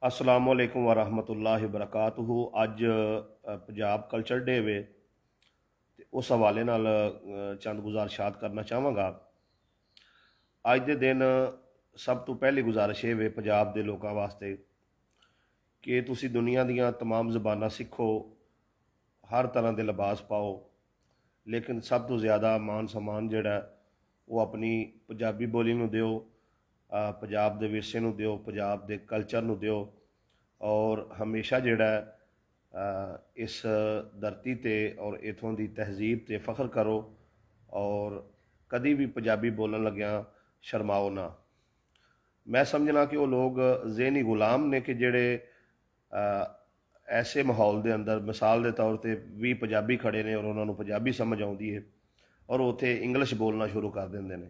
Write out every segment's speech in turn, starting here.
असलामुअलैकुम वरहमतुल्लाहि वबरकातुहू। अज Punjab culture day वे ते उस हवाले नाल चंद गुजारिशात करना चाहांगा। अज दे दिन सब तो पहली गुजारिश ये वे पंजाब दे लोगों वास्ते कि तुसी दुनिया दियां तमाम ज़बानां सीखो, हर तरह के लिबास पाओ, लेकिन सब तो ज़्यादा मान सम्मान जिहड़ा वो अपनी पंजाबी बोली नूं दिओ, पंजाब दे विरसे नूं दिओ, पंजाब दे कल्चर नूं दिओ। और हमेशा जिहड़ा इस धरती ते और इथों दी तहजीब ते फख्र करो और कदी भी पंजाबी बोलन लग्या शर्माओ ना। मैं समझना कि वो लोग ज़हनी गुलाम ने कि जेड़े ऐसे माहौल के अंदर मिसाल के तौर पर भी पंजाबी खड़े ने और उन्होंने पंजाबी समझ आती है और उत्थे इंग्लिश बोलना शुरू कर देंगे ने।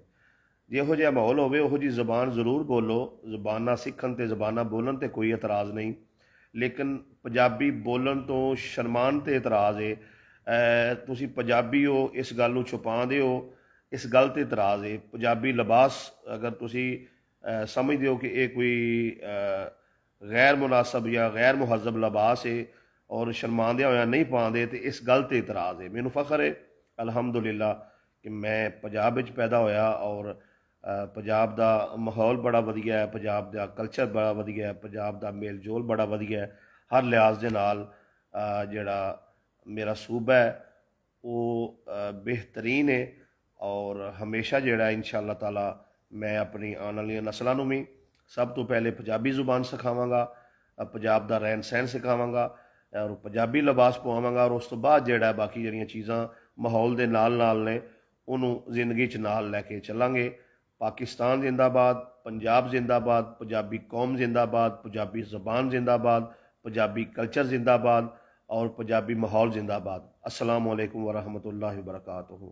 जिहो जिहा माहौल होवे उहो जी ज़बान ज़रूर बोलो, ज़बानां सीखन ते ज़बानां बोलन ते कोई एतराज़ नहीं, लेकिन पंजाबी बोलन तो शर्मान ते एतराज़ है। तुसी पंजाबी हो इस गल नूं छुपांदे हो, इस गल ते एतराज़ है। पंजाबी लिबास अगर तुसी समझते हो कि ये कोई गैर मुनासब या गैर मुहज़ब लिबास है और शर्मांदिया होया नहीं पाते तो इस गल ते एतराज़ है। मैनू फख्र है अल्हम्दुलिल्लाह कि मैं पंजाब विच पैदा होया और पंजाब दा माहौल बड़ा वधिया है, पंजाब दा कल्चर बड़ा वधिया है, पंजाब दा मेल जोल बड़ा वधिया है। हर लिहाज दे नाल जेड़ा मेरा सूबा है वो बेहतरीन है और हमेशा जेड़ा इंशाअल्लाह ताला मैं अपनी आने वाली नस्लों नूं भी सब तो पहले पंजाबी जुबान सिखावांगा, पंजाब दा रहन सहन सिखावांगा और पंजाबी लिबास पवावांगा और उस तो बाद जेड़ा बाकी जड़ियाँ चीज़ां माहौल दे नाल नाल ने उन्होंने जिंदगी च नाल लैके चलांगे। पाकिस्तान जिंदाबाद, पंजाब जिंदाबाद, पंजाबी कौम जिंदाबाद, पंजाबी ज़बान जिंदाबाद, पंजाबी कल्चर जिंदाबाद और पंजाबी माहौल जिंदाबाद। अस्सलामु अलैकुम वरहमतुल्लाहि वबरकातुहू।